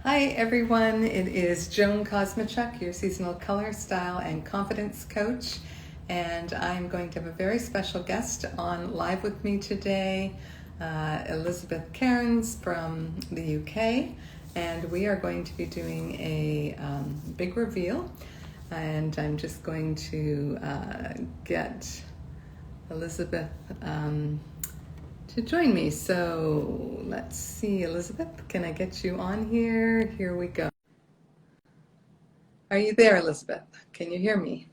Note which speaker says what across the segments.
Speaker 1: Hi everyone, it is Joan Kosmachuk, your seasonal color, style, and confidence coach, and I'm going to have a very special guest on live with me today, Elizabeth Cairns from the UK, and we are going to be doing a big reveal, and I'm just going to get Elizabeth to join me. So let's see, Elizabeth, can I get you on here? Here we go. Are you there, Elizabeth? Can you hear me?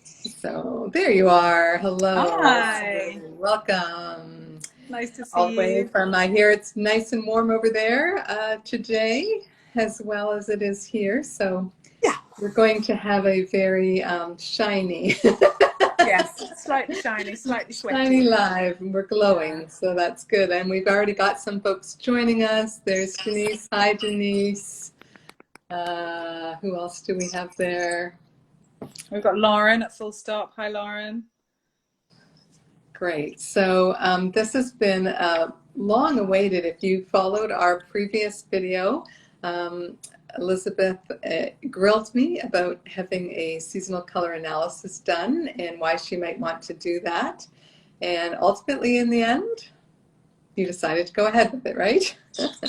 Speaker 1: So there you are. Hello.
Speaker 2: Hi.
Speaker 1: Welcome.
Speaker 2: Nice to
Speaker 1: All the
Speaker 2: see
Speaker 1: way
Speaker 2: you.
Speaker 1: from, I hear it's nice and warm over there today, as well as it is here. So
Speaker 2: Yeah.
Speaker 1: we're going to have a very shiny
Speaker 2: Yes, slightly shiny, slightly
Speaker 1: Shiny
Speaker 2: sweaty.
Speaker 1: live, and we're
Speaker 2: Yeah.
Speaker 1: glowing, so that's good. And we've already got some folks joining us. There's Denise. Hi, Denise. Who else do we have there?
Speaker 2: We've got Lauren at Full Stop. Hi, Lauren.
Speaker 1: Great. So this has been long awaited. If you followed our previous video, Elizabeth grilled me about having a seasonal color analysis done and why she might want to do that. And ultimately, in the end, you decided to go ahead with it, right?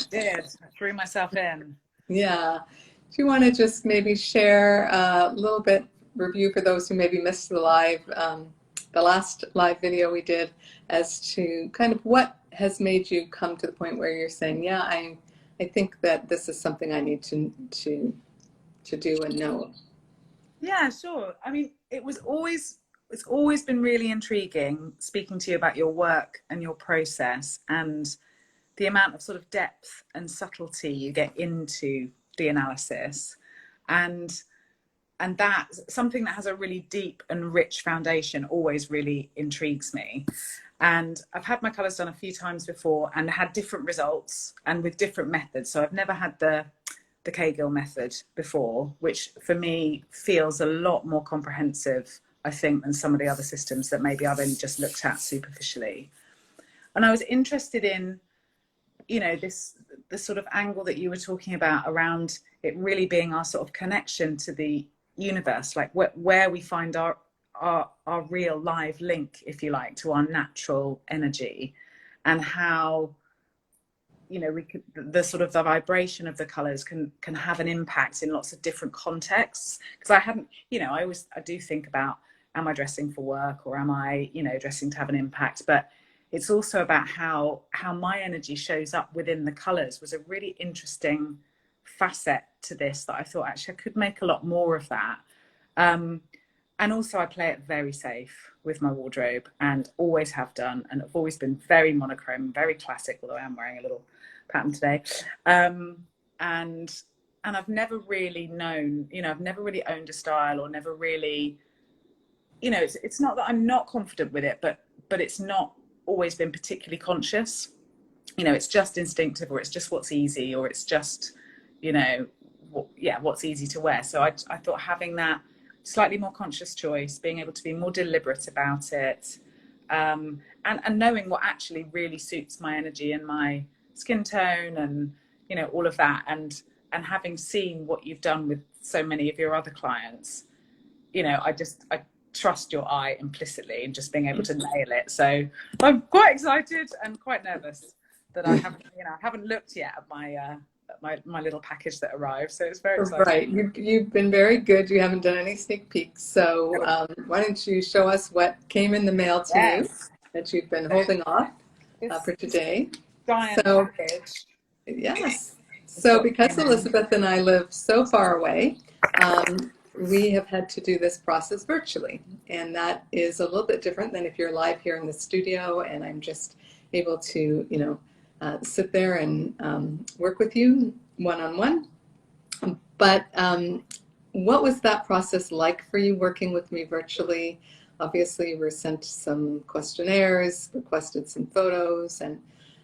Speaker 2: Did. I threw myself in.
Speaker 1: Yeah. Do you want to just maybe share a little bit review for those who maybe missed the last live video we did, as to kind of what has made you come to the point where you're saying, yeah, I think that this is something I need to do and know.
Speaker 2: Yeah, sure. I mean, it's always been really intriguing speaking to you about your work and your process and the amount of sort of depth and subtlety you get into the analysis. And that something that has a really deep and rich foundation always really intrigues me. And I've had my colours done a few times before and had different results and with different methods. So I've never had the Cahill method before, which for me feels a lot more comprehensive, I think, than some of the other systems that maybe I've only just looked at superficially. And I was interested in, you know, this sort of angle that you were talking about around it really being our sort of connection to the universe, like where we find our real live link, if you like, to our natural energy, and how, you know, we could, the sort of the vibration of the colors can have an impact in lots of different contexts. Because I hadn't, you know, I do think about, am I dressing for work or am I, you know, dressing to have an impact? But it's also about how my energy shows up within the colors was a really interesting facet to this that I thought actually I could make a lot more of that. And also I play it very safe with my wardrobe and always have done, and I've always been very monochrome, very classic, although I am wearing a little pattern today. And I've never really known, you know, I've never really owned a style or never really, you know, it's not that I'm not confident with it, but it's not always been particularly conscious. You know, it's just instinctive, or it's just what's easy, or it's just, you know, what's easy to wear. So I thought having that slightly more conscious choice, being able to be more deliberate about it, and knowing what actually really suits my energy and my skin tone, and, you know, all of that, and having seen what you've done with so many of your other clients, you know, I trust your eye implicitly and just being able to nail it. So I'm quite excited and quite nervous that I haven't looked yet at my little package that arrived. So it's very exciting.
Speaker 1: Right, you've been very good. You haven't done any sneak peeks, so why don't you show us what came in the mail to you
Speaker 2: Yes.
Speaker 1: that you've been holding off for today.
Speaker 2: Giant
Speaker 1: So
Speaker 2: package.
Speaker 1: yes,
Speaker 2: It's
Speaker 1: so
Speaker 2: got
Speaker 1: because Elizabeth and I live so far away, we have had to do this process virtually, and that is a little bit different than if you're live here in the studio and I'm just able to, you know, sit there and work with you one-on-one. But what was that process like for you working with me virtually? Obviously, you were sent some questionnaires, requested some photos, and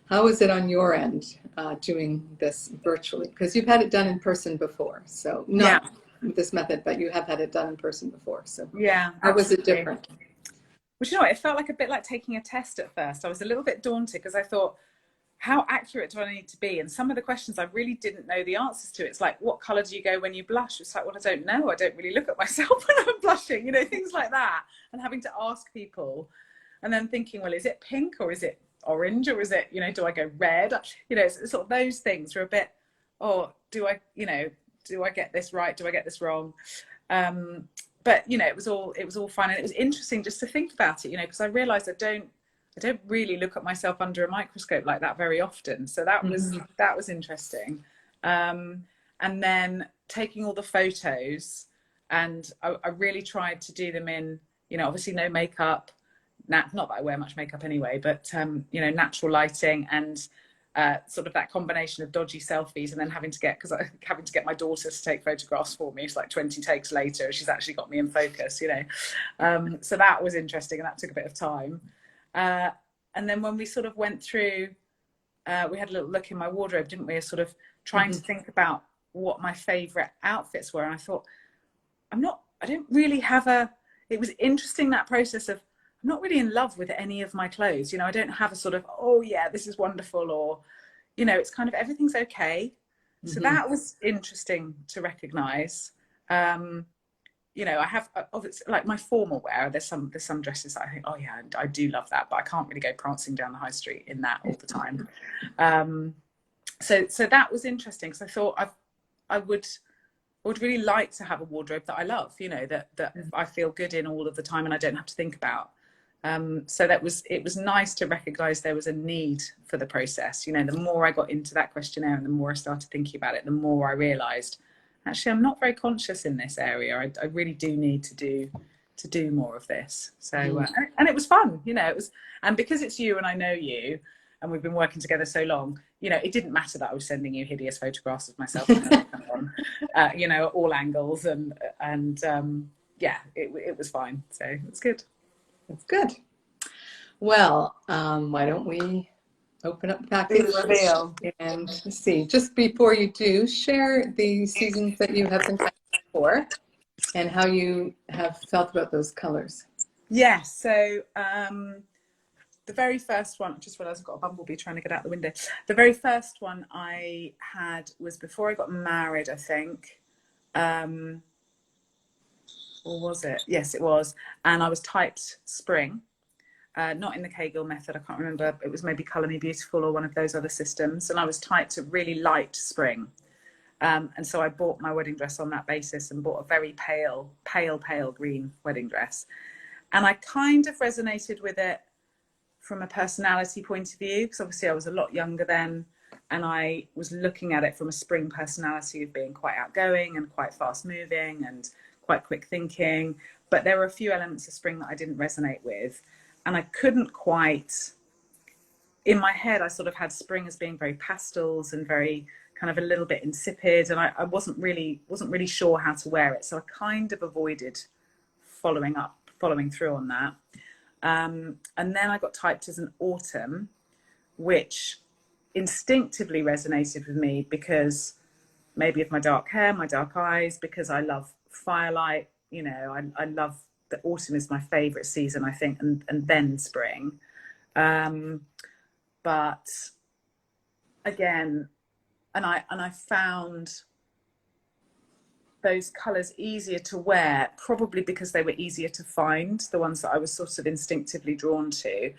Speaker 1: how was it on your end doing this virtually? Because you've had it done in person before, so not with this method, but you have had it done in person before. So
Speaker 2: yeah,
Speaker 1: how was it different?
Speaker 2: Well, you know what? It felt like a bit like taking a test at first. I was a little bit daunted because I thought, how accurate do I need to be? And some of the questions I really didn't know the answers to. It's like, what colour do you go when you blush? It's like, well, I don't know. I don't really look at myself when I'm blushing, you know, things like that. And having to ask people and then thinking, well, is it pink or is it orange or is it, you know, do I go red? You know, it's sort of those things are a bit, oh, do I, you know, do I get this right? Do I get this wrong? But, you know, it was all fun. And it was interesting just to think about it, you know, because I realised I don't really look at myself under a microscope like that very often. So that was interesting. And then taking all the photos, and I really tried to do them in, you know, obviously no makeup, not that I wear much makeup anyway, but, you know, natural lighting and sort of that combination of dodgy selfies and then having to get my daughter to take photographs for me. It's like 20 takes later. She's actually got me in focus, you know. So that was interesting and that took a bit of time. And then when we sort of went through, we had a little look in my wardrobe, didn't we? Sort of trying to think about what my favourite outfits were. And I thought, I don't really have it was interesting, that process of, I'm not really in love with any of my clothes. You know, I don't have a sort of, oh yeah, this is wonderful, or, you know, it's kind of everything's okay. So that was interesting to recognise. You know, I have obviously like my formal wear. There's some dresses that I think, oh yeah, I do love that, but I can't really go prancing down the high street in that all the time. So that was interesting because I thought I would really like to have a wardrobe that I love. You know, that I feel good in all of the time and I don't have to think about. So it was nice to recognise there was a need for the process. You know, the more I got into that questionnaire and the more I started thinking about it, the more I realised, actually, I'm not very conscious in this area. I really do need to do more of this. So, and it was fun, you know, and because it's you and I know you and we've been working together so long, you know, it didn't matter that I was sending you hideous photographs of myself, you know, at all angles and yeah, it was fine. So it was good.
Speaker 1: That's good. Well, why don't we open up the package
Speaker 2: reveal
Speaker 1: and see, just before you do, share the seasons that you have been for and how you have felt about those colors.
Speaker 2: Yes. So the very first one, I just realised I've got a bumblebee trying to get out the window. The very first one I had was before I got married, I think. Or was it? Yes, it was. And I was typed spring. Not in the Kegel method, I can't remember. It was maybe Colour Me Beautiful or one of those other systems. And I was typed a really light spring. And so I bought my wedding dress on that basis and bought a very pale green wedding dress. And I kind of resonated with it from a personality point of view, because obviously I was a lot younger then. And I was looking at it from a spring personality of being quite outgoing and quite fast moving and quite quick thinking. But there were a few elements of spring that I didn't resonate with. And I couldn't quite, in my head, I sort of had spring as being very pastels and very kind of a little bit insipid. And I wasn't really sure how to wear it. So I kind of avoided following through on that. And then I got typed as an autumn, which instinctively resonated with me because maybe of my dark hair, my dark eyes, because I love firelight. You know, I love that autumn is my favourite season, I think, and then spring. But again, and I found those colours easier to wear, probably because they were easier to find, the ones that I was sort of instinctively drawn to.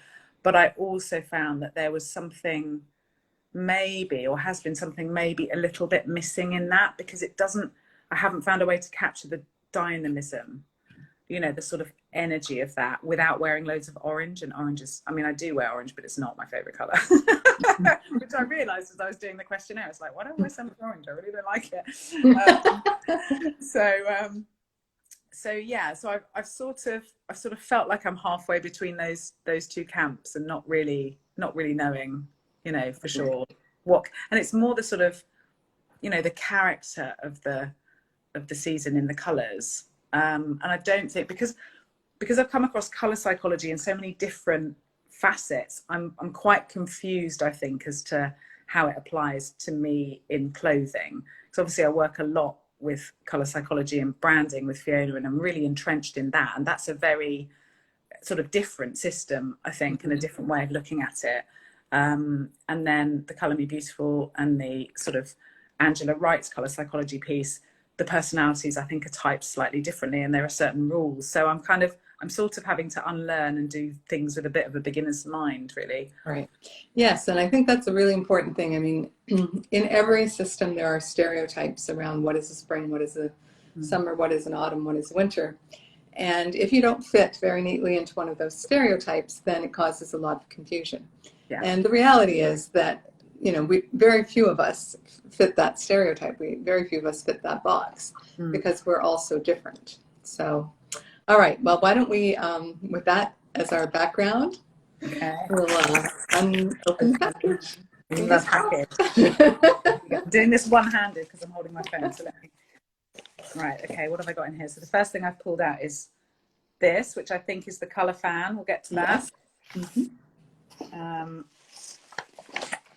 Speaker 2: But I also found that there was something maybe, or has been something maybe a little bit missing in that, because I haven't found a way to capture the dynamism, you know, the sort of energy of that without wearing loads of orange. And orange is, I mean, I do wear orange, but it's not my favourite colour, which I realised as I was doing the questionnaire. It's like, why don't I wear so much orange? I really don't like it. So yeah, so I've sort of felt like I'm halfway between those two camps and not really knowing, you know, for sure what. And it's more the sort of, you know, the character of the season in the colours. And I don't think, because I've come across colour psychology in so many different facets, I'm quite confused, I think, as to how it applies to me in clothing. So obviously I work a lot with colour psychology and branding with Fiona, and I'm really entrenched in that. And that's a very sort of different system, I think, and a different way of looking at it. And then the Colour Me Beautiful and the sort of Angela Wright's colour psychology piece, the personalities I think are typed slightly differently, and there are certain rules. So I'm sort of having to unlearn and do things with a bit of a beginner's mind, really.
Speaker 1: Right. Yes, and I think that's a really important thing. I mean, in every system there are stereotypes around what is a spring, what is a summer, what is an autumn, what is winter. And if you don't fit very neatly into one of those stereotypes, then it causes a lot of confusion.
Speaker 2: Yeah.
Speaker 1: And the reality is that, very few of us fit that stereotype. Very few of us fit that box because we're all so different. So, all right. Well, why don't we, with that as our background,
Speaker 2: Okay.
Speaker 1: we'll open the package.
Speaker 2: The package. I'm doing this one-handed because I'm holding my phone. So let me. Right. Okay. What have I got in here? So the first thing I've pulled out is this, which I think is the colour fan. We'll get to that.
Speaker 1: Yes.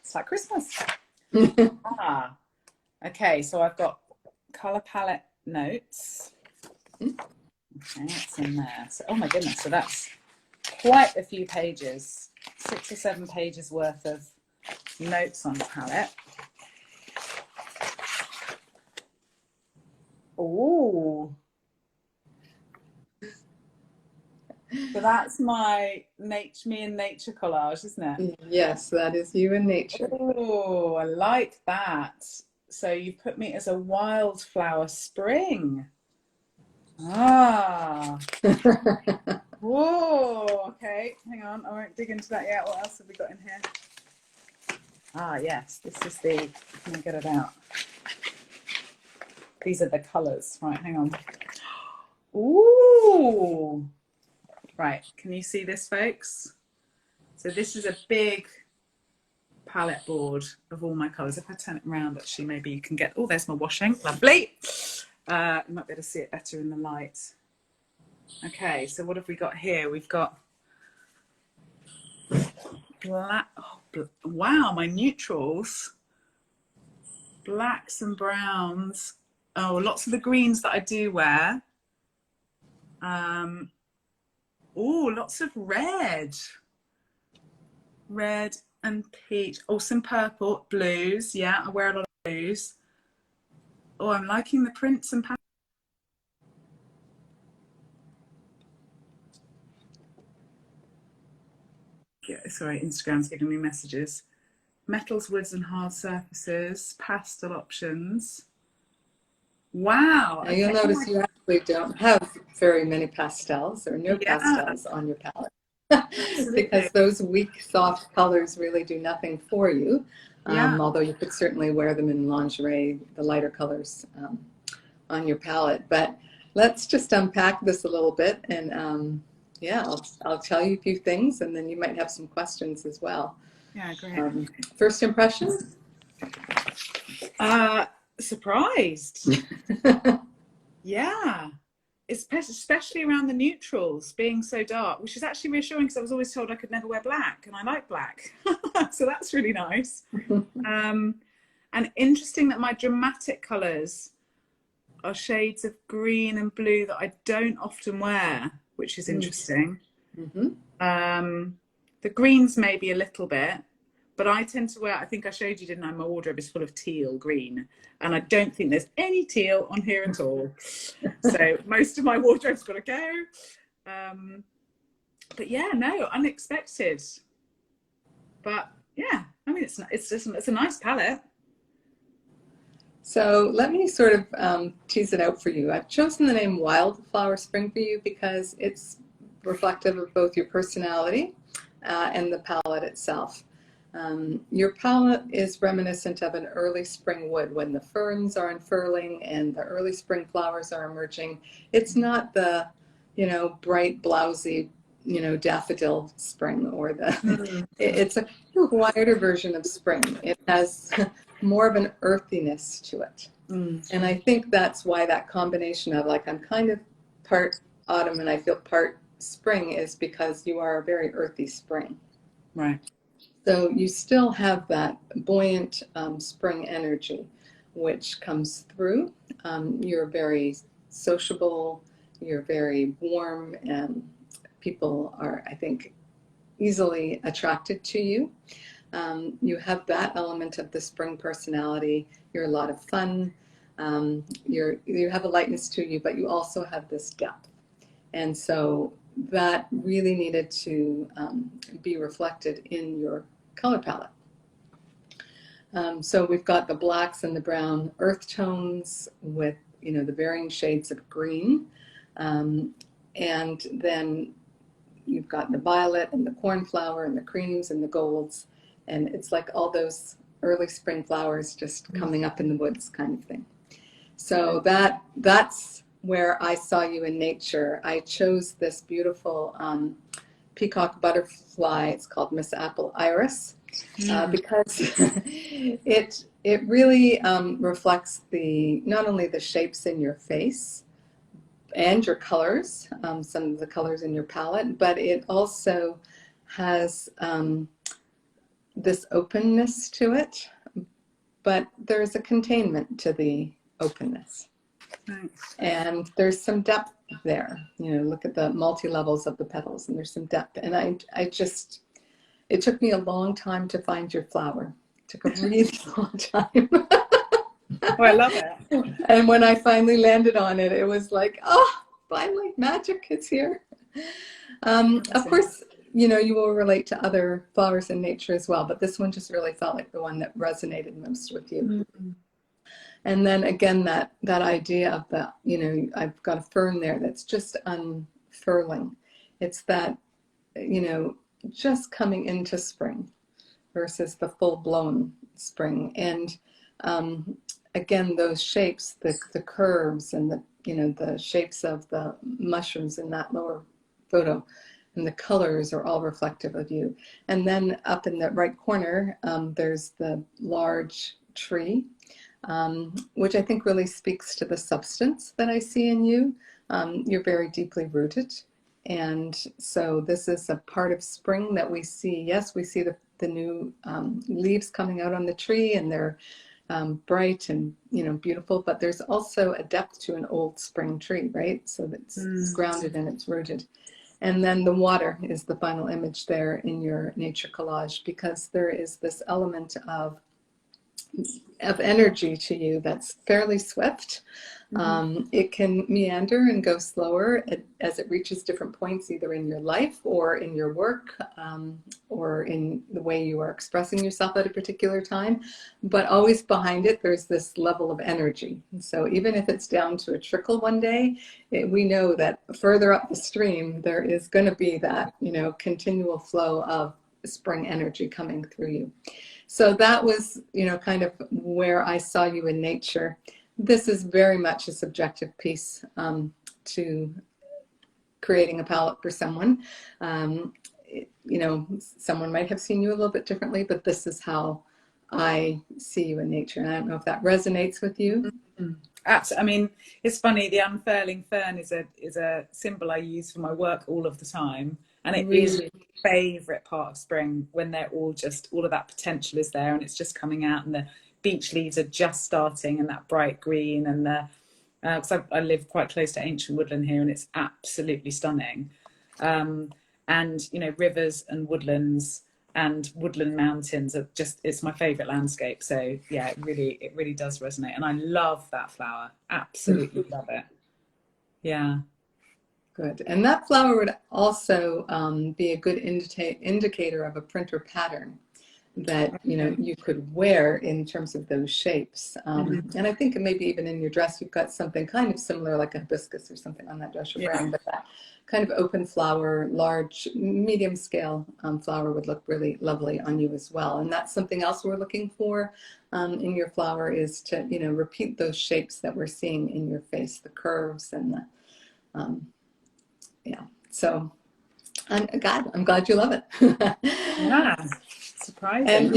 Speaker 2: It's like Christmas. Okay. So I've got colour palette notes. Okay, it's in there. So, oh my goodness. So that's quite a few pages, 6 or 7 pages worth of notes on the palette. Oh, so that's my me and nature collage, isn't it?
Speaker 1: Yes, that is you in nature.
Speaker 2: Oh, I like that. So you put me as a wildflower spring. Ah. Whoa, okay, hang on, I won't dig into that yet. What else have we got in here? Ah, yes, this is the, let me get it out. These are the colours. Right, hang on. Ooh. Right, can you see this, folks? So this is a big palette board of all my colours. If I turn it around, actually, maybe you can get, oh, there's my washing. Lovely. You might be able to see it better in the light. Okay, so what have we got here? We've got black. Oh, wow, my neutrals. Blacks and browns. Oh, lots of the greens that I do wear. Oh, lots of red. Red and peach. Oh, some purple. Blues. Yeah, I wear a lot of blues. Oh, I'm liking the prints and patterns. Yeah, sorry, Instagram's giving me messages. Metals, woods and hard surfaces. Pastel options. Wow.
Speaker 1: Now you'll notice you actually don't have very many pastels or no pastels on your palette because those weak, soft colors really do nothing for you. Although you could certainly wear them in lingerie, the lighter colors on your palette. But let's just unpack this a little bit and I'll tell you a few things and then you might have some questions as well.
Speaker 2: Yeah, great.
Speaker 1: First impressions?
Speaker 2: Surprised. Yeah, especially around the neutrals being so dark, which is actually reassuring because I was always told I could never wear black, and I like black. So that's really nice. And interesting that my dramatic colours are shades of green and blue that I don't often wear, which is interesting. The greens maybe a little bit, but I tend to wear, I think I showed you, didn't I? My wardrobe is full of teal green, and I don't think there's any teal on here at all. So most of my wardrobe's got to go. But yeah, no, unexpected. But yeah, I mean, it's a nice palette.
Speaker 1: So let me sort of tease it out for you. I've chosen the name Wildflower Spring for you because it's reflective of both your personality and the palette itself. Your palette is reminiscent of an early spring wood when the ferns are unfurling and the early spring flowers are emerging. It's not the, bright, blousy, daffodil spring or it's a quieter version of spring. It has more of an earthiness to it. And I think that's why that combination of I'm kind of part autumn and I feel part spring is because you are a very earthy spring.
Speaker 2: Right.
Speaker 1: So you still have that buoyant spring energy, which comes through. You're very sociable, you're very warm, and people are, I think, easily attracted to you. You have that element of the spring personality. You're a lot of fun. You have a lightness to you, but you also have this depth. And so that really needed to be reflected in your color palette. So we've got the blacks and the brown earth tones with, the varying shades of green. And then you've got the violet and the cornflower and the creams and the golds. And it's like all those early spring flowers just coming up in the woods kind of thing. So that's where I saw you in nature. I chose this beautiful peacock butterfly. It's called Miss Apple Iris because it really reflects not only the shapes in your face and your colors, some of the colors in your palette, but it also has this openness to it, but there's a containment to the openness.
Speaker 2: Nice.
Speaker 1: And there's some depth there. Look at the multi-levels of the petals, and there's some depth. And it took me a long time to find your flower. It took a really long time.
Speaker 2: Oh, I love it.
Speaker 1: And when I finally landed on it, it was like, oh, finally, magic, it's here. Of course, you will relate to other flowers in nature as well, but this one just really felt like the one that resonated most with you. Mm-hmm. And then again, that idea of the, I've got a fern there that's just unfurling. It's that, just coming into spring versus the full-blown spring. And again, those shapes, the curves and the shapes of the mushrooms in that lower photo and the colors are all reflective of you. And then up in the right corner, there's the large tree, which I think really speaks to the substance that I see in you. You're very deeply rooted. And so this is a part of spring that we see. Yes, we see the new leaves coming out on the tree, and they're bright and beautiful, but there's also a depth to an old spring tree, right? So it's grounded and it's rooted. And then the water is the final image there in your nature collage, because there is this element of energy to you that's fairly swift. It can meander and go slower as it reaches different points, either in your life or in your work, or in the way you are expressing yourself at a particular time. But always behind it, there's this level of energy. And so even if it's down to a trickle one day, we know that further up the stream, there is going to be that, continual flow of spring energy coming through you. So that was, kind of where I saw you in nature. This is very much a subjective piece to creating a palette for someone. Someone might have seen you a little bit differently, but this is how I see you in nature. And I don't know if that resonates with you.
Speaker 2: Absolutely. I mean, it's funny, the unfurling fern is a symbol I use for my work all of the time. And it is my favourite part of spring, when they're all of that potential is there and it's just coming out and the beech leaves are just starting and that bright green and because I live quite close to ancient woodland here and it's absolutely stunning. And, rivers and woodlands and woodland mountains are it's my favourite landscape. So yeah, it really does resonate. And I love that flower. Absolutely love it. Yeah.
Speaker 1: Good. And that flower would also be a good indicator of a printer pattern that, you could wear in terms of those shapes. And I think maybe even in your dress, you've got something kind of similar, like a hibiscus or something on that dress you're wearing, but that kind of open flower, large, medium scale flower would look really lovely on you as well. And that's something else we're looking for in your flower, is to, repeat those shapes that we're seeing in your face, the curves and the, so I'm glad you love it.
Speaker 2: Yeah, surprising.
Speaker 1: And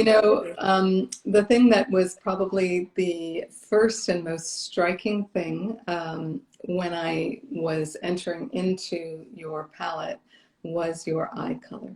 Speaker 1: the thing that was probably the first and most striking thing when I was entering into your palette was your eye color.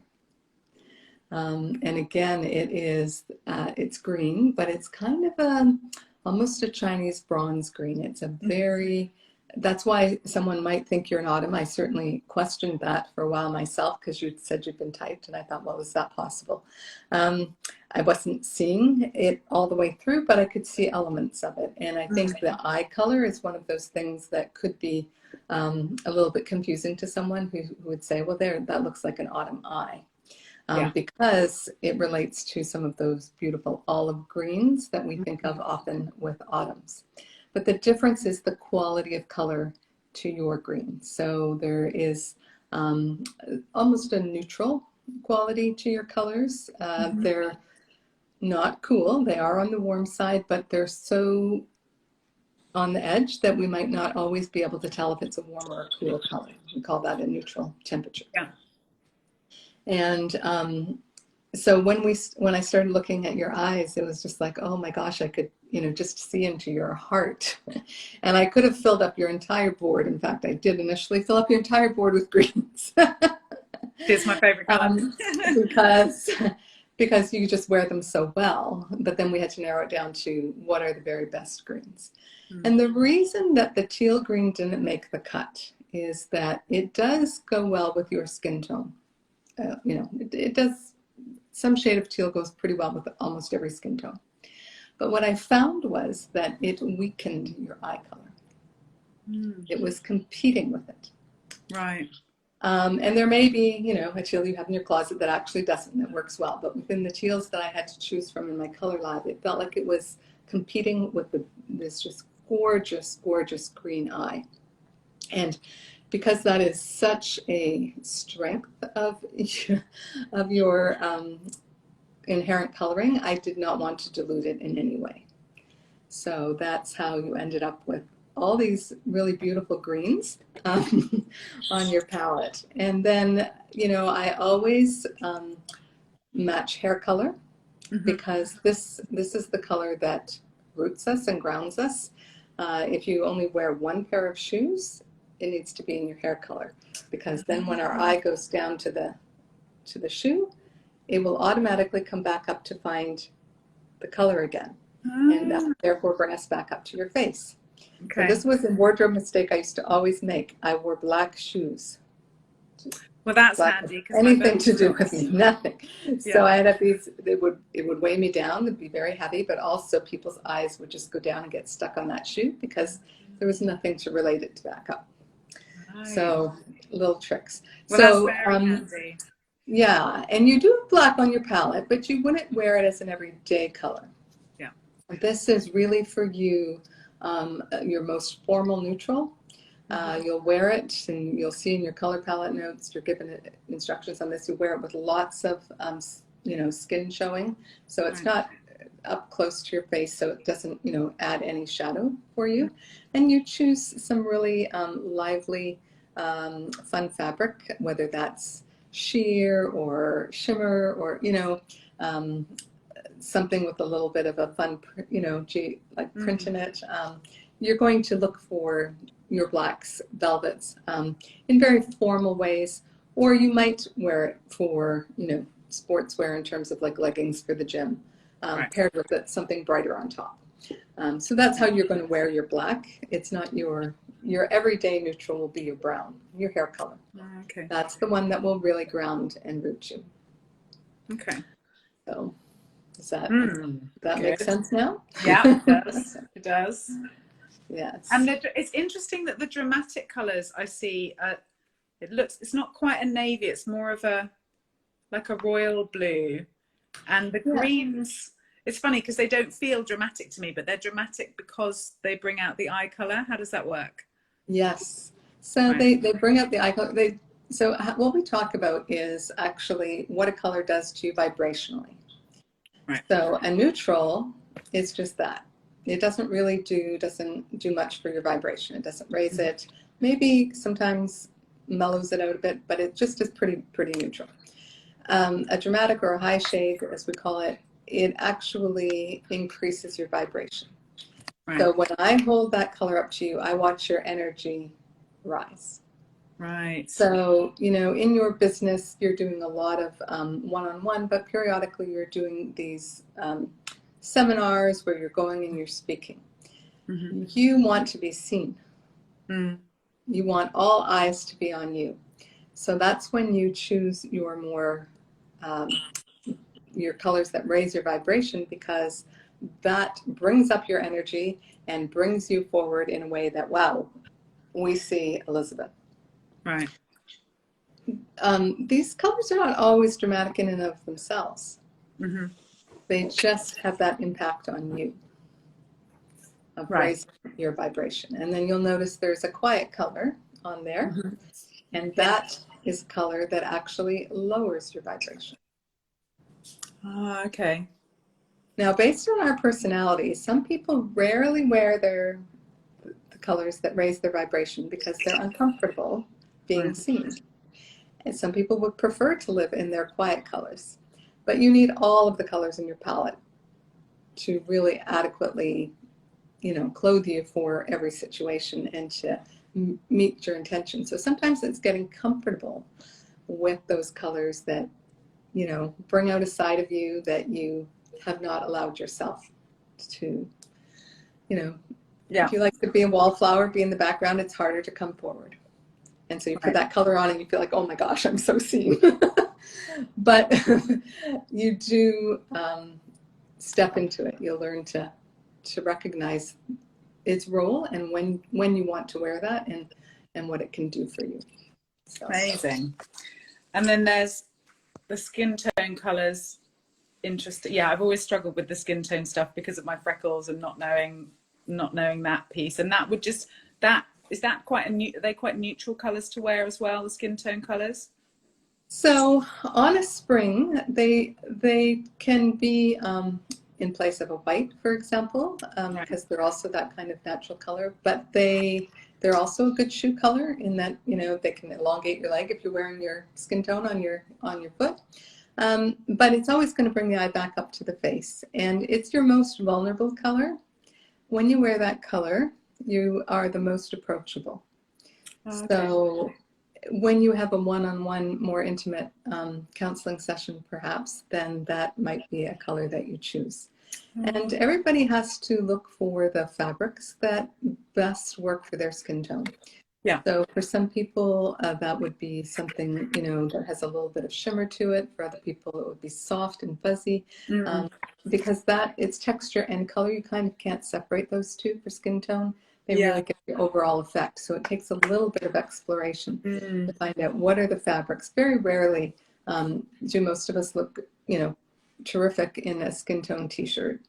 Speaker 1: And again, it's green, but it's kind of almost a Chinese bronze green. It's a very that's why someone might think you're an autumn. I certainly questioned that for a while myself, because you said you'd been typed, and I thought, well, is that possible? I wasn't seeing it all the way through, but I could see elements of it. And I think the eye color is one of those things that could be a little bit confusing to someone who would say, well, there, that looks like an autumn eye. Because it relates to some of those beautiful olive greens that we think of often with autumns. But the difference is the quality of color to your green. So there is almost a neutral quality to your colors. They're not cool. They are on the warm side, but they're so on the edge that we might not always be able to tell if it's a warm or a cool color. We call that a neutral temperature. And so when I started looking at your eyes, it was just like, oh my gosh, I could, just see into your heart. And I could have filled up your entire board. In fact, I did initially fill up your entire board with greens.
Speaker 2: It's my favorite color.
Speaker 1: because you just wear them so well. But then we had to narrow it down to what are the very best greens. And the reason that the teal green didn't make the cut is that it does go well with your skin tone. It does, some shade of teal goes pretty well with almost every skin tone. But what I found was that it weakened your eye color. It was competing with it.
Speaker 2: Right.
Speaker 1: And there may be, a teal you have in your closet that actually doesn't, that works well. But within the teals that I had to choose from in my color lab, it felt like it was competing with this just gorgeous, gorgeous green eye. And because that is such a strength of your inherent coloring, I did not want to dilute it in any way. So that's how you ended up with all these really beautiful greens on your palette. And then, I always match hair color, because this is the color that roots us and grounds us. If you only wear one pair of shoes, it needs to be in your hair color, because then when our eye goes down to the shoe, it will automatically come back up to find the color again, and that will therefore bring us back up to your face. So this was a wardrobe mistake I used to always make. I wore black shoes.
Speaker 2: Well, that's handy.
Speaker 1: Anything to do with me, nothing. So I had these. It would weigh me down. It'd be very heavy, but also people's eyes would just go down and get stuck on that shoe because there was nothing to relate it to back up. So little tricks.
Speaker 2: Well, so that's very handy.
Speaker 1: Yeah, and you do have black on your palette, but you wouldn't wear it as an everyday color.
Speaker 2: Yeah.
Speaker 1: This is really for you, your most formal neutral. You'll wear it, and you'll see in your color palette notes, you're given instructions on this. You wear it with lots of, skin showing, so it's not up close to your face, so it doesn't, add any shadow for you. And you choose some really lively, fun fabric, whether that's sheer or shimmer or, something with a little bit of a fun, print in it. You're going to look for your blacks, velvets, in very formal ways, or you might wear it for, sportswear in terms of like leggings for the gym, paired with something brighter on top. So that's how you're going to wear your black. It's not your everyday neutral will be your brown, your hair color.
Speaker 2: Okay.
Speaker 1: That's the one that will really ground and root you.
Speaker 2: Okay.
Speaker 1: So does that make sense now?
Speaker 2: Yeah, it does. It does.
Speaker 1: Yes.
Speaker 2: And it's interesting that the dramatic colors I see, it's not quite a navy, it's more of like a royal blue. And the greens, it's funny because they don't feel dramatic to me, but they're dramatic because they bring out the eye color. How does that work?
Speaker 1: Yes. So they bring out the eye color. So what we talk about is actually what a color does to you vibrationally.
Speaker 2: Right.
Speaker 1: So a neutral is just that. It doesn't do much for your vibration. It doesn't raise it. Maybe sometimes mellows it out a bit, but it just is pretty neutral. A dramatic or a high shade, as we call it, it actually increases your vibration. Right. So when I hold that color up to you, I watch your energy rise.
Speaker 2: Right.
Speaker 1: So, in your business, you're doing a lot of one-on-one, but periodically you're doing these seminars where you're going and you're speaking. You want to be seen.
Speaker 2: Mm.
Speaker 1: You want all eyes to be on you. So that's when you choose your more, your colors that raise your vibration, because that brings up your energy and brings you forward in a way that, wow, we see Elizabeth.
Speaker 2: Right.
Speaker 1: These colors are not always dramatic in and of themselves.
Speaker 2: Mm-hmm.
Speaker 1: They just have that impact on you of
Speaker 2: Right.
Speaker 1: raising your vibration. And then you'll notice there's a quiet color on there,
Speaker 2: Mm-hmm.
Speaker 1: and that is a color that actually lowers your vibration.
Speaker 2: Oh, okay.
Speaker 1: Now, based on our personality, some people rarely wear the colors that raise their vibration because they're uncomfortable being
Speaker 2: Right.
Speaker 1: seen. And some people would prefer to live in their quiet colors. But you need all of the colors in your palette to really adequately, clothe you for every situation and to meet your intention. So sometimes it's getting comfortable with those colors that, bring out a side of you that you have not allowed yourself to,
Speaker 2: Yeah.
Speaker 1: if you like to be a wallflower, be in the background, it's harder to come forward. And so you put
Speaker 2: Right.
Speaker 1: that color on and you feel like, oh my gosh, I'm so seen. But you do step into it. You'll learn to recognize its role and when you want to wear that and what it can do for you. So.
Speaker 2: Amazing. And then there's the skin tone colors. Interesting. Yeah, I've always struggled with the skin tone stuff because of my freckles and not knowing that piece. And that would just is that quite are they quite neutral colors to wear as well, the skin tone colors?
Speaker 1: So on a spring, they can be in place of a white, for example,
Speaker 2: Right.
Speaker 1: because they're also that kind of natural color. But they're also a good shoe color in that they can elongate your leg if you're wearing your skin tone on your foot. But it's always going to bring the eye back up to the face, and it's your most vulnerable color. When you wear that color, you are the most approachable.
Speaker 2: Oh, okay.
Speaker 1: So when you have a one-on-one, more intimate counseling session, perhaps, then that might be a color that you choose. And everybody has to look for the fabrics that best work for their skin tone.
Speaker 2: Yeah.
Speaker 1: So for some people, that would be something, that has a little bit of shimmer to it. For other people, it would be soft and fuzzy. Because it's texture and color. You kind of can't separate those two for skin tone. They really get the overall effect. So it takes a little bit of exploration to find out what are the fabrics. Very rarely do most of us look, terrific in a skin tone t-shirt.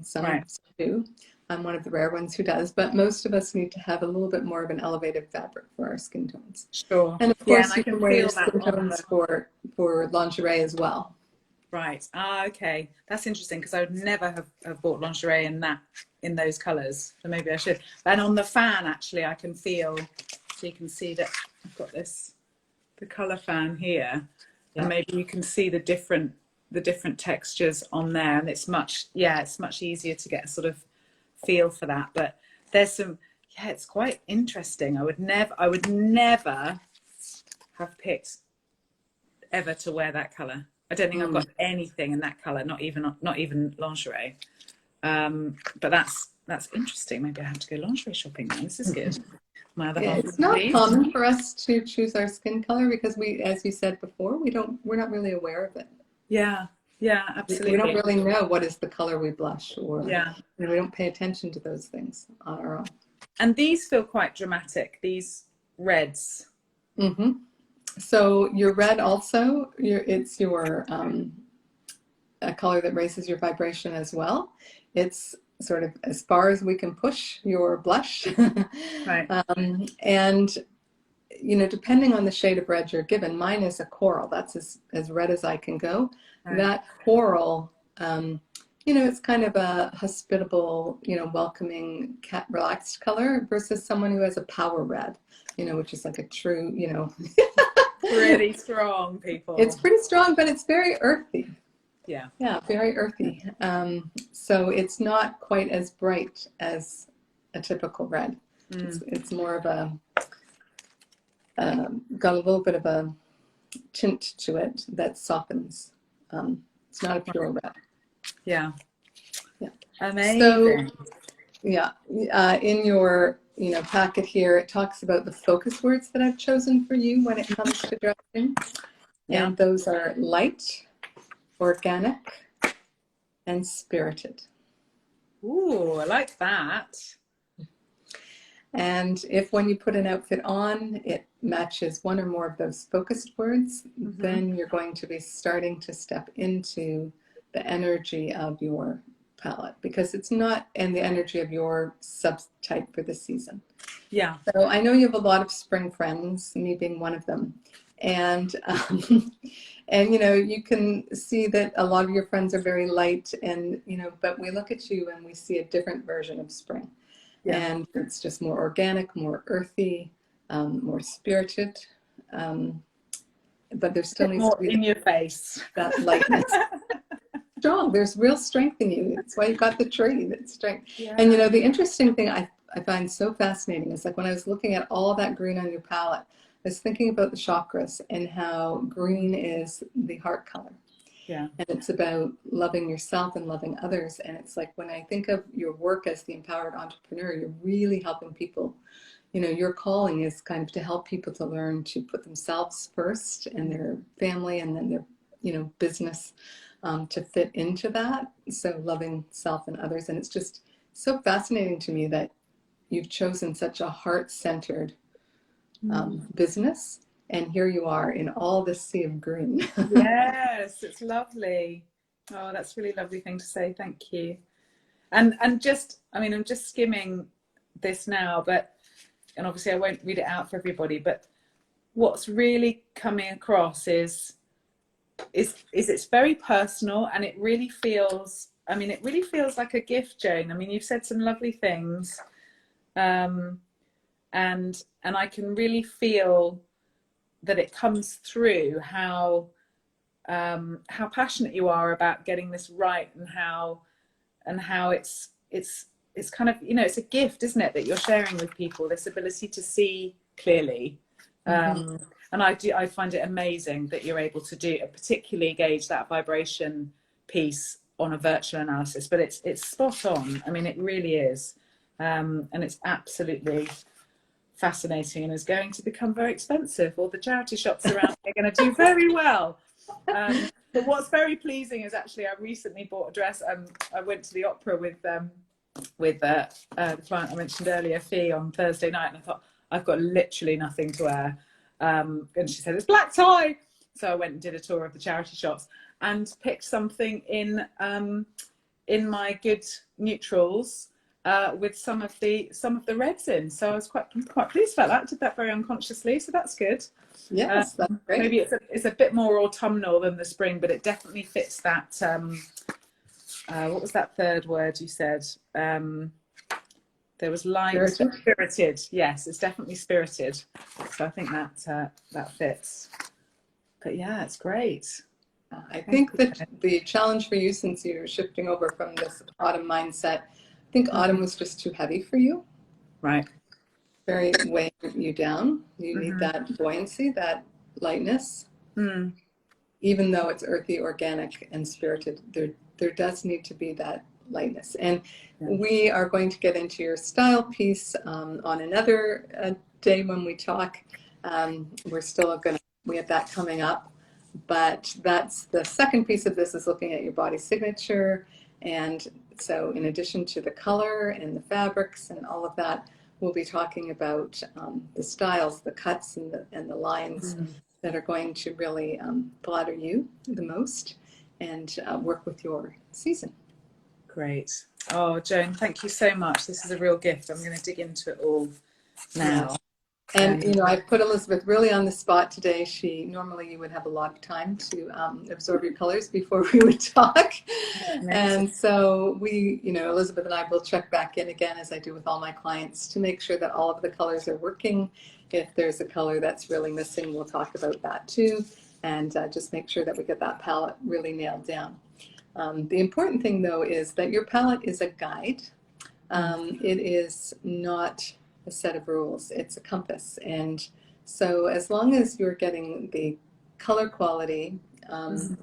Speaker 1: Some do. I'm one of the rare ones who does, but most of us need to have a little bit more of an elevated fabric for our skin tones.
Speaker 2: Sure.
Speaker 1: And of course,
Speaker 2: and
Speaker 1: you can wear your skin tones for lingerie as well.
Speaker 2: Right. Okay. That's interesting because I would never have bought lingerie in those colours. So maybe I should. And on the fan, actually, I can feel. So you can see that I've got the colour fan here, and maybe you can see the different textures on there, and it's much easier to get a sort of feel for that. But there's some. Yeah, it's quite interesting. I would never have picked ever to wear that colour. I don't think I've got anything in that colour, not even lingerie. But that's interesting. Maybe I have to go lingerie shopping now. This is good. My other half.
Speaker 1: It's not common for us to choose our skin color because we, as you said before, we're not really aware of it.
Speaker 2: Yeah, absolutely.
Speaker 1: We don't really know what is the color we blush, or
Speaker 2: we
Speaker 1: don't pay attention to those things on our own.
Speaker 2: And these feel quite dramatic. These reds.
Speaker 1: Mm-hmm. So your red also, it's your a color that raises your vibration as well. It's sort of as far as we can push your blush.
Speaker 2: Right.
Speaker 1: And depending on the shade of red you're given, mine is a coral. That's as red as I can go. Right. That coral, it's kind of a hospitable, welcoming, relaxed color versus someone who has a power red, which is like a true,
Speaker 2: pretty strong people.
Speaker 1: It's pretty strong, but it's very earthy.
Speaker 2: Yeah,
Speaker 1: very earthy. So it's not quite as bright as a typical red. It's more of got a little bit of a tint to it that softens. It's not a pure red.
Speaker 2: Yeah. Amazing.
Speaker 1: So, in your packet here, it talks about the focus words that I've chosen for you when it comes to dressing.
Speaker 2: Yeah.
Speaker 1: And those are light, organic, and spirited.
Speaker 2: Ooh, I like that.
Speaker 1: And if when you put an outfit on, it matches one or more of those focused words, then you're going to be starting to step into the energy of your palette, because it's not in the energy of your subtype for the season.
Speaker 2: Yeah.
Speaker 1: So I know you have a lot of spring friends, me being one of them. And and you can see that a lot of your friends are very light, and but we look at you and we see a different version of spring.
Speaker 2: Yeah.
Speaker 1: And it's just more organic, more earthy, more spirited. But there still needs to be
Speaker 2: in your face.
Speaker 1: that lightness. Strong. There's real strength in you. That's why you got the tree. That strength.
Speaker 2: Yeah.
Speaker 1: And the interesting thing I find so fascinating is, like, when I was looking at all that green on your palette, I was thinking about the chakras and how green is the heart color.
Speaker 2: Yeah.
Speaker 1: And it's about loving yourself and loving others. And it's like, when I think of your work as the empowered entrepreneur, you're really helping people. Your calling is kind of to help people to learn to put themselves first and their family, and then their, business, to fit into that. So loving self and others. And it's just so fascinating to me that you've chosen such a heart-centered business. And here you are in all this sea of green.
Speaker 2: Yes, it's lovely. Oh, that's a really lovely thing to say. Thank you. And just, I'm just skimming this now, and obviously I won't read it out for everybody, but what's really coming across is it's very personal, and it really feels like a gift, Joan. You've said some lovely things, and I can really feel that it comes through how passionate you are about getting this right, and how it's kind of, it's a gift, isn't it, that you're sharing with people, this ability to see clearly. And I find it amazing that you're able to particularly gauge that vibration piece on a virtual analysis, but it's spot on. It really is, and it's absolutely fascinating, and is going to become very expensive. All the charity shops around are going to do very well. But what's very pleasing is, actually, I recently bought a dress. I went to the opera with the client I mentioned earlier, Fee, on Thursday night, and I thought, I've got literally nothing to wear. And she said, it's black tie. So I went and did a tour of the charity shops and picked something in my good neutrals, with some of the reds in. So I was quite pleased about that. I did that very unconsciously, so that's good.
Speaker 1: Yes, that's great.
Speaker 2: Maybe it's a bit more autumnal than the spring, but it definitely fits that. What was that third word you said? There was light, spirited. Yes, it's definitely spirited. So I think that fits. But yeah, it's great.
Speaker 1: I think that the challenge for you, since you're shifting over from this autumn mindset, I think autumn was just too heavy for you.
Speaker 2: Right.
Speaker 1: Very weighing you down. You need that buoyancy, that lightness. Even though it's earthy, organic, and spirited, there does need to be that lightness. And we are going to get into your style piece on another day when we talk. We have that coming up. But that's the second piece of this, is looking at your body signature. And so in addition to the color and the fabrics and all of that, we'll be talking about the styles, the cuts, and the lines that are going to really flatter you the most and work with your season.
Speaker 2: Great. Oh, Joan, thank you so much. This is a real gift. I'm going to dig into it all now.
Speaker 1: And I put Elizabeth really on the spot today. Normally you would have a lot of time to absorb your colors before we would talk. And so Elizabeth and I will check back in again, as I do with all my clients, to make sure that all of the colors are working. If there's a color that's really missing, we'll talk about that too, and just make sure that we get that palette really nailed down. The important thing, though, is that your palette is a guide. It is not a set of rules. It's a compass. And so as long as you're getting the color quality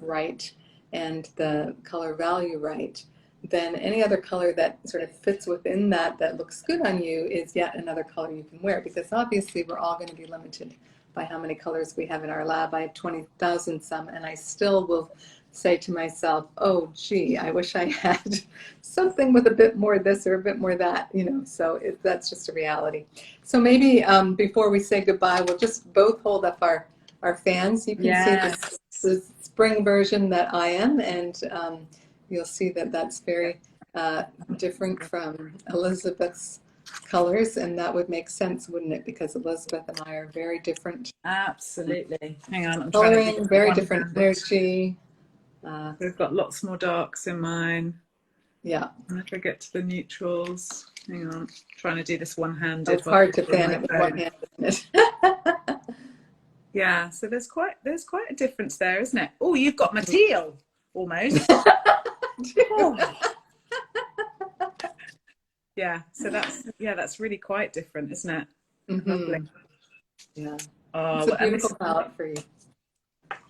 Speaker 1: right and the color value right, then any other color that sort of fits within that, that looks good on you, is yet another color you can wear, because obviously we're all going to be limited by how many colors we have in our lab. I have 20,000 some, and I still will say to myself, oh gee, I wish I had something with a bit more this or a bit more that, you know. So that's just a reality. So maybe before we say goodbye, we'll just both hold up our fans. You can see the spring version that I am, and you'll see that that's very different from Elizabeth's colors, and that would make sense, wouldn't it? Because Elizabeth and I are very different.
Speaker 2: Absolutely. Hang on, I'm
Speaker 1: coloring,
Speaker 2: trying to
Speaker 1: very different energy.
Speaker 2: We've got lots more darks in mine.
Speaker 1: Yeah.
Speaker 2: And if I get to the neutrals, hang on, I'm trying to do this one-handed.
Speaker 1: It's hard to fan it with one hand, isn't it?
Speaker 2: Yeah, so there's quite a difference there, isn't it? Oh, you've got my teal almost. Oh. Yeah, so that's really quite different, isn't it?
Speaker 1: Mm-hmm.
Speaker 2: Lovely.
Speaker 1: Yeah.
Speaker 2: Oh,
Speaker 1: it's a beautiful palette for you.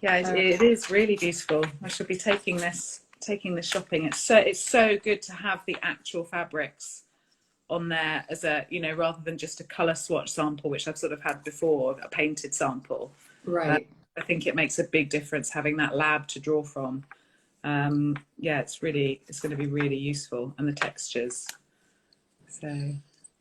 Speaker 2: Yeah, it is really beautiful. I should be taking this shopping. It's so good to have the actual fabrics on there as a, you know, rather than just a color swatch sample, which I've sort of had before, a painted sample.
Speaker 1: Right.
Speaker 2: I think it makes a big difference having that lab to draw from. Yeah, it's going to be really useful, and the textures. So,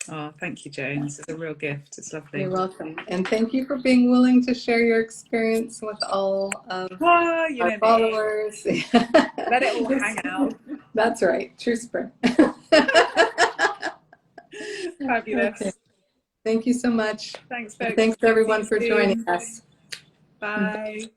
Speaker 2: oh, thank you, Joan. This is a real gift. It's lovely.
Speaker 1: You're welcome. And thank you for being willing to share your experience with all of our followers.
Speaker 2: Let it all hang out.
Speaker 1: That's right. True spring.
Speaker 2: Fabulous.
Speaker 1: Okay. Thank you so much.
Speaker 2: Thanks, folks.
Speaker 1: And thanks everyone for joining us.
Speaker 2: Bye.